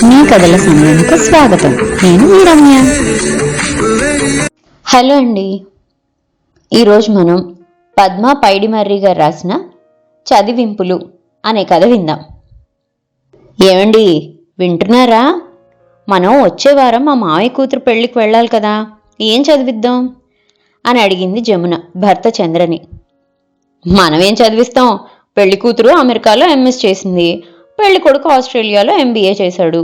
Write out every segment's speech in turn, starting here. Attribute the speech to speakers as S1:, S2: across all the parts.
S1: మీ కథల సమయానికి స్వాగతం. నేను మీ రమ్య. హలో అండి. ఈరోజు మనం పద్మా పైడిమర్రి గారు రాసిన చదివింపులు అనే కథ విందాం. ఏమండి, వింటున్నారా? మనం వచ్చే వారం మా మావయ్య కూతురు పెళ్లికి వెళ్ళాలి కదా, ఏం చదివిద్దాం అని అడిగింది జమున భర్త చంద్రని. మనమేం చదివిస్తాం? పెళ్లి కూతురు అమెరికాలో ఎంఎస్ చేసింది, పెళ్లి కొడుకు ఆస్ట్రేలియాలో ఎంబీఏ చేశాడు.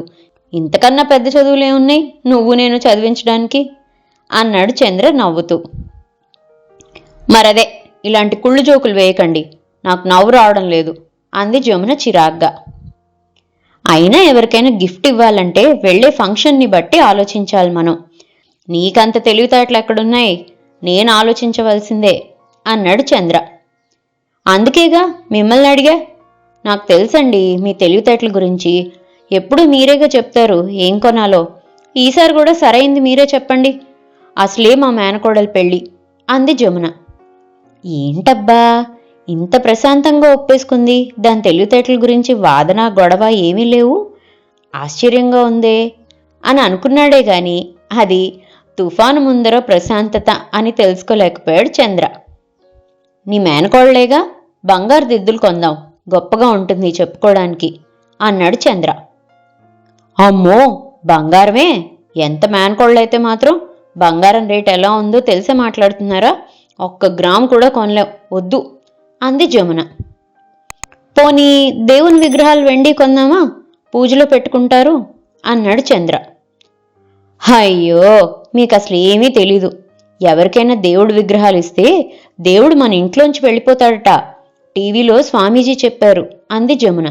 S1: ఇంతకన్నా పెద్ద చదువులే ఉన్నాయి నువ్వు నేను చదివించడానికి అన్నాడు చంద్ర నవ్వుతూ. మరదే, ఇలాంటి కుళ్ళు జోకులు వేయకండి, నాకు నవ్వు రావడం లేదు అంది జమున చిరాగ్గా. అయినా ఎవరికైనా గిఫ్ట్ ఇవ్వాలంటే వెళ్లే ఫంక్షన్ని బట్టి ఆలోచించాలి మనం. నీకంత తెలివితేటలు ఎక్కడున్నాయి? నేను ఆలోచించవలసిందే అన్నాడు చంద్ర. అందుకేగా మిమ్మల్ని అడిగా. నాకు తెలుసండి మీ తెలివితేటల గురించి, ఎప్పుడు మీరేగా చెప్తారు ఏం కొనాలో. ఈసారి కూడా సరైంది మీరే చెప్పండి, అసలే మా మేనకోడలు పెళ్ళి అంది జమున. ఏంటబ్బా ఇంత ప్రశాంతంగా ఒప్పేసుకుంది, దాని తెలివితేటల గురించి వాదన గొడవ ఏమీ లేవు, ఆశ్చర్యంగా ఉందే అని అనుకున్నాడే గాని అది తుఫాను ముందర ప్రశాంతత అని తెలుసుకోలేకపోయాడు చంద్ర. నీ మేనకోడలేగా, బంగారు దిద్దులు కొందాం, గొప్పగా ఉంటుంది చెప్పుకోవడానికి అన్నాడు చంద్ర. అమ్మో బంగారమే? ఎంత మేనకోళ్ళైతే మాత్రం బంగారం రేట్ ఎలా ఉందో తెలిసే మాట్లాడుతున్నారా? 1 గ్రాము కూడా కొనలేం, వద్దు అంది జమున. పోనీ దేవుని విగ్రహాలు వెండి కొందామా, పూజలో పెట్టుకుంటారు అన్నాడు చంద్ర. అయ్యో మీకు అసలు ఏమీ తెలీదు. ఎవరికైనా దేవుడి విగ్రహాలు ఇస్తే దేవుడు మన ఇంట్లోంచి వెళ్ళిపోతాడట, టీవీలో స్వామీజీ చెప్పారు అంది జమున.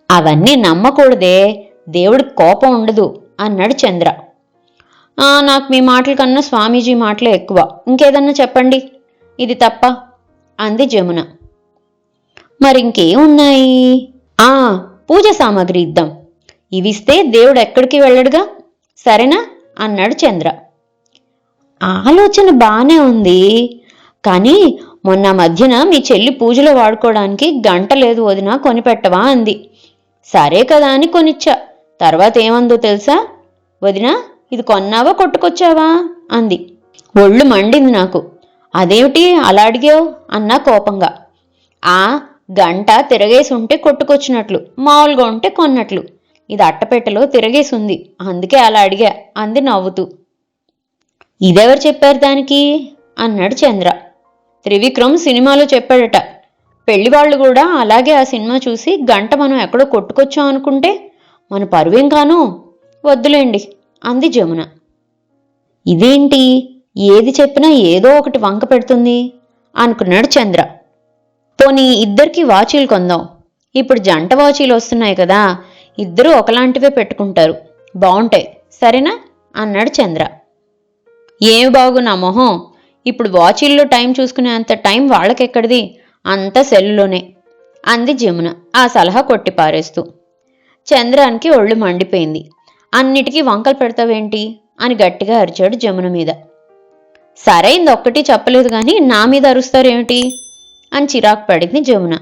S1: అవన్నీ నమ్మకూడదే, దేవుడికి కోపం ఉండదు అన్నాడు చంద్ర. నాకు మీ మాటల కన్నా స్వామీజీ మాటలే ఎక్కువ, ఇంకేదన్నా చెప్పండి, ఇది తప్ప అంది జమున. మరింకేమున్నాయి? పూజ సామాగ్రి ఇద్దాం, ఇవిస్తే దేవుడు ఎక్కడికి వెళ్ళడుగా, సరేనా అన్నాడు చంద్ర. ఆలోచన బానే ఉంది, కానీ మొన్న మధ్యన మీ చెల్లి పూజలో వాడుకోవడానికి గంట లేదు వదినా, కొనిపెట్టవా అంది. సరే కదా అని కొనిచ్చా. తర్వాత ఏమందో తెలుసా? వదినా ఇది కొన్నావా కొట్టుకొచ్చావా అంది. ఒళ్ళు మండింది నాకు. అదేమిటి అలా అడిగావు అన్నా కోపంగా. గంట తిరగేసి ఉంటే కొట్టుకొచ్చినట్లు, మామూలుగా ఉంటే కొన్నట్లు, ఇది అట్టపెట్టెలో తిరగేసుంది, అందుకే అలా అడిగా అంది నవ్వుతూ. ఇదెవరు చెప్పారు దానికి అన్నాడు చంద్ర. త్రివిక్రమ్ సినిమాలో చెప్పాడట. పెళ్లివాళ్లు కూడా అలాగే ఆ సినిమా చూసి గంట మనం ఎక్కడో కొట్టుకొచ్చాం అనుకుంటే మన పరువేం కాను, వద్దులేండి అంది జమున. ఇదేంటి ఏది చెప్పినా ఏదో ఒకటి వంక పెడుతుంది అనుకున్నాడు చంద్ర. పోనీ ఇద్దరికి వాచీలు కొందాం, ఇప్పుడు జంట వాచీలు వస్తున్నాయి కదా, ఇద్దరూ ఒకలాంటివే పెట్టుకుంటారు, బాగుంటాయి, సరేనా అన్నాడు చంద్ర. ఏమి బాగు నా మొహం, ఇప్పుడు వాచీల్లో టైం చూసుకునే అంత టైం వాళ్ళకెక్కడిది, అంతా సెల్లులోనే అంది జమున ఆ సలహా కొట్టి పారేస్తూ. చంద్రానికి ఒళ్ళు మండిపోయింది. అన్నిటికీ వంకలు పెడతావేంటి అని గట్టిగా అరిచాడు జమున మీద. సరైంది ఒక్కటి చెప్పలేదు గాని నా మీద అరుస్తారేమిటి అని చిరాకు పడింది జమున.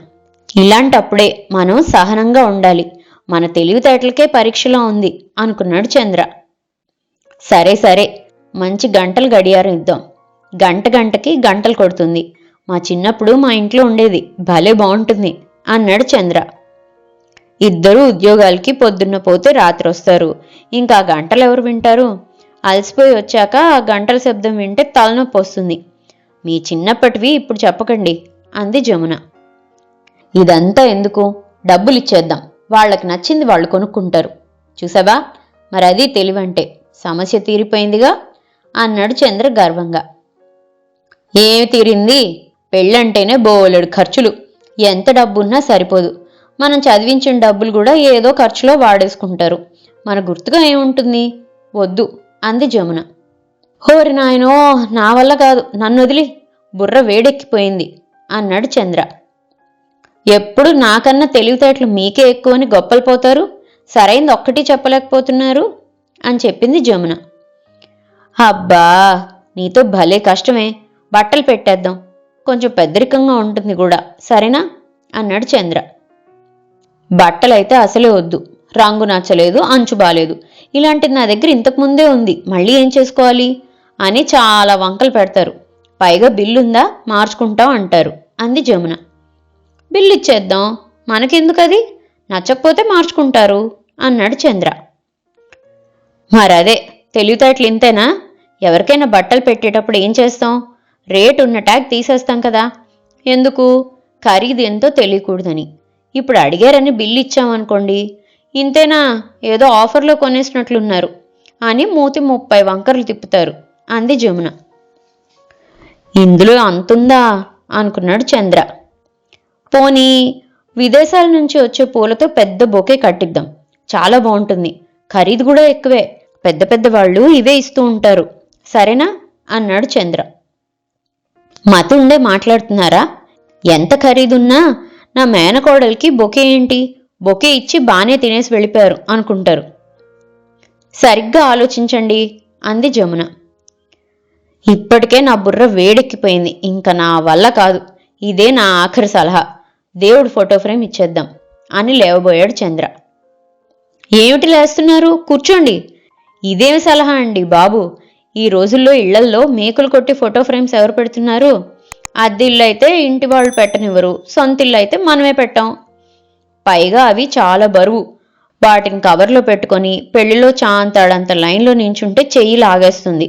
S1: ఇలాంటప్పుడే మనం సహనంగా ఉండాలి, మన తెలివితేటలకే పరీక్షలా ఉంది అనుకున్నాడు చంద్ర. సరే సరే, మంచి గంటలు గడియారం ఇద్దాం, గంట గంటకి గంటలు కొడుతుంది, మా చిన్నప్పుడు మా ఇంట్లో ఉండేది, భలే బాగుంటుంది అన్నాడు చంద్ర. ఇద్దరూ ఉద్యోగాలకి పొద్దున్న పోతే రాత్రి వస్తారు, ఇంకా గంటలు ఎవరు వింటారు? అలసిపోయి వచ్చాక ఆ గంటల శబ్దం వింటే తలనొప్పి వస్తుంది. మీ చిన్నప్పటివి ఇప్పుడు చెప్పకండి అంది జమున. ఇదంతా ఎందుకు, డబ్బులు ఇచ్చేద్దాం, వాళ్ళకి నచ్చింది వాళ్ళు కొనుక్కుంటారు, చూసావా మరి అది తెలివంటే, సమస్య తీరిపోయిందిగా అన్నాడు చంద్ర గర్వంగా. ఏమి తీరింది? పెళ్ళంటేనే బోలెడు ఖర్చులు, ఎంత డబ్బున్నా సరిపోదు, మనం చదివించిన డబ్బులు కూడా ఏదో ఖర్చులో వాడేసుకుంటారు, మన గుర్తుగా ఏముంటుంది, వద్దు అంది జమున. హోరి నాయనో, నా వల్ల కాదు, నన్ను వదిలి, బుర్ర వేడెక్కిపోయింది అన్నాడు చంద్ర. ఎప్పుడు నాకన్నా తెలివితేటలు మీకే ఎక్కువని గొప్పలు పోతారు, సరైంది ఒక్కటి చెప్పలేకపోతున్నారు అని చెప్పింది జమున. అబ్బా నీతో భలే కష్టమే, బట్టలు పెట్టేద్దాం, కొంచెం పెద్దరికంగా ఉంటుంది కూడా, సరేనా అన్నాడు చంద్ర. బట్టలైతే అసలే వద్దు, రంగు నచ్చలేదు, అంచు బాలేదు, ఇలాంటిది నా దగ్గర ఇంతకుముందే ఉంది, మళ్ళీ ఏం చేసుకోవాలి అని చాలా వంకలు పెడతారు. పైగా బిల్లుందా, మార్చుకుంటాం అంటారు అంది జమున. బిల్లు ఇచ్చేద్దాం, మనకెందుకది, నచ్చకపోతే మార్చుకుంటారు అన్నాడు చంద్ర. మరదే, తెలివితేటలు ఇంతేనా? ఎవరికైనా బట్టలు పెట్టేటప్పుడు ఏం చేస్తాం? రేటు ఉన్న ట్యాగ్ తీసేస్తాం కదా. ఎందుకు? ఖరీదు ఎంతో తెలియకూడదని. ఇప్పుడు అడిగారని బిల్లు ఇచ్చామనుకోండి, ఇంతేనా, ఏదో ఆఫర్లో కొనేసినట్లున్నారు అని మూతి 30 వంకర్లు తిప్పుతారు అంది జమున. ఇందులో అంతుందా అనుకున్నాడు చంద్ర. పోనీ విదేశాల నుంచి వచ్చే పూలతో పెద్ద బొకే కట్టిద్దాం, చాలా బాగుంటుంది, ఖరీదు కూడా ఎక్కువే, పెద్ద పెద్ద వాళ్ళు ఇవే ఇస్తూ ఉంటారు, సరేనా అన్నాడు చంద్ర. మతుండే మాట్లాడుతున్నారా? ఎంత ఖరీదున్నా నా మేనకోడలికి బొకే ఏంటి, బొకే ఇచ్చి బానే తినేసి వెళ్ళిపోయారు అనుకుంటారు. సరిగ్గా ఆలోచించండి అంది జమున. ఇప్పటికే నా బుర్ర వేడెక్కిపోయింది, ఇంకా నా వల్ల కాదు, ఇదే నా ఆఖరి సలహా, దేవుడి ఫోటో ఫ్రేమ్ ఇచ్చేద్దాం అని లేవబోయాడు చంద్ర. ఏమిటి లేస్తున్నారు, కూర్చోండి. ఇదేమి సలహా అండి బాబు, ఈ రోజుల్లో ఇళ్లల్లో మేకులు కొట్టి ఫోటో ఫ్రేమ్స్ ఎవరు పెడుతున్నారు? అద్దె ఇల్లు అయితే ఇంటి వాళ్ళు పెట్టనివ్వరు, సొంత ఇల్లు అయితే మనమే పెట్టాం. పైగా అవి చాలా బరువు, వాటిని కవర్లో పెట్టుకొని పెళ్లిలో చాంతాడంత లైన్లో నించుంటే చెయ్యి లాగేస్తుంది.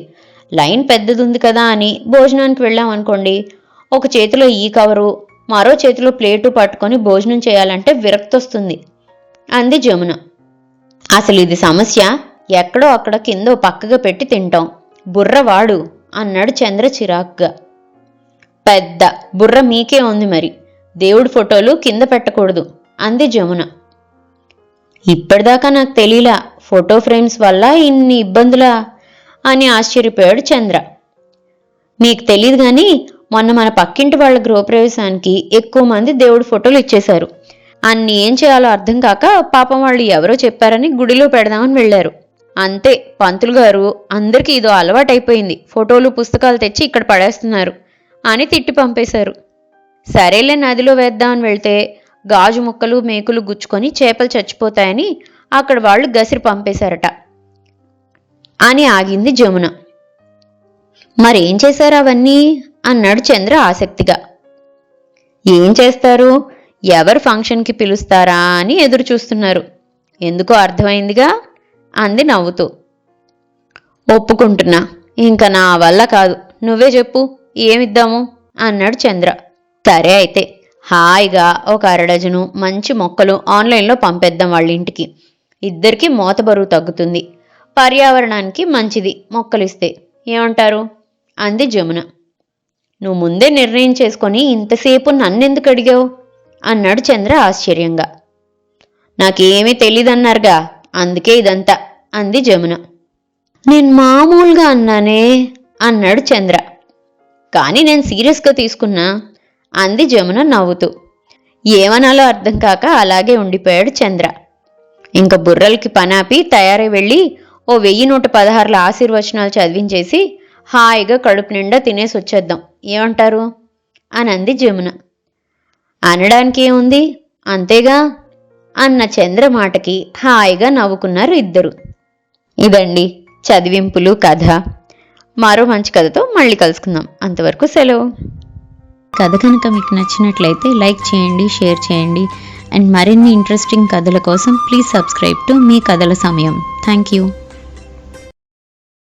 S1: లైన్ పెద్దదుంది కదా అని భోజనానికి వెళ్ళామనుకోండి, ఒక చేతిలో ఈ కవరు మరో చేతిలో ప్లేటు పట్టుకొని భోజనం చేయాలంటే విరక్తొస్తుంది అంది జమున. అసలు ఇది సమస్య, ఎక్కడో అక్కడ కిందో పక్కగా పెట్టి తింటాం, బుర్రవాడు అన్నాడు చంద్ర చిరాగ్గా. పెద్ద బుర్ర మీకే ఉంది మరి, దేవుడి ఫోటోలు కింద పెట్టకూడదు అంది జమున. ఇప్పటిదాకా నాకు తెలీలా ఫోటో ఫ్రేమ్స్ వల్ల ఇన్ని ఇబ్బందులా అని ఆశ్చర్యపోయాడు చంద్ర. మీకు తెలీదు గాని మొన్న మన పక్కింటి వాళ్ళ గృహప్రవేశానికి ఎక్కువ మంది దేవుడి ఫోటోలు ఇచ్చేశారు. అన్ని ఏం చేయాలో అర్థం కాక పాపం వాళ్ళు ఎవరో చెప్పారని గుడిలో పెడదామని వెళ్లారు. అంతే, పంతులు గారు అందరికీ ఇదో అలవాటైపోయింది, ఫోటోలు పుస్తకాలు తెచ్చి ఇక్కడ పడేస్తున్నారు అని తిట్టి పంపేశారు. సరేలే నదిలో వేద్దామని వెళ్తే గాజు ముక్కలు మేకులు గుచ్చుకొని చేపలు చచ్చిపోతాయని అక్కడ వాళ్ళు గసిరి పంపేశారట అని ఆగింది జమున. మరేం చేశారు అవన్నీ అన్నాడు చంద్ర ఆసక్తిగా. ఏం చేస్తారు, ఎవరు ఫంక్షన్కి పిలుస్తారా అని ఎదురు చూస్తున్నారు, ఎందుకో అర్థమైందిగా అంది నవ్వుతూ. ఒప్పుకుంటున్నా, ఇంకా నా వల్ల కాదు, నువ్వే చెప్పు ఏమిద్దాము అన్నాడు చంద్ర. సరే అయితే హాయిగా ఒక 1/2 డజను మంచి మొక్కలు ఆన్లైన్లో పంపేద్దాం వాళ్ళ ఇంటికి, ఇద్దరికీ మోత బరువు తగ్గుతుంది, పర్యావరణానికి మంచిది మొక్కలిస్తే, ఏమంటారు అంది జమున. నువ్వు ముందే నిర్ణయం చేసుకొని ఇంతసేపు నన్నెందుకు అడిగావు అన్నాడు చంద్ర ఆశ్చర్యంగా. నాకేమీ తెలీదన్నారుగా, అందుకే ఇదంతా అంది జమున. నేను మామూలుగా అన్నానే అన్నాడు చంద్ర. కానీ నేను సీరియస్గా తీసుకున్నా అంది జమున నవ్వుతూ. ఏమనాలో అర్థం కాక అలాగే ఉండిపోయాడు చంద్ర. ఇంక బుర్రలకి పనాపి తయారై వెళ్ళి ఓ 1116 ఆశీర్వచనాలు చదివించేసి హాయిగా కడుపు నిండా తినేసి వచ్చేద్దాం, ఏమంటారు అని అంది జమున. అనడానికి ఏముంది, అంతేగా అన్న చంద్ర మాటకి హాయిగా నవ్వుకున్నారు ఇద్దరు. ఇదండి చదివింపులు కథ. మరో మంచి కథతో మళ్ళీ కలుసుకుందాం, అంతవరకు సెలవు. కథ కనుక మీకు నచ్చినట్లయితే లైక్ చేయండి, షేర్ చేయండి, అండ్ మరిన్ని ఇంట్రెస్టింగ్ కథల కోసం ప్లీజ్ సబ్స్క్రైబ్ టు మీ కథల సమయం. Thank you.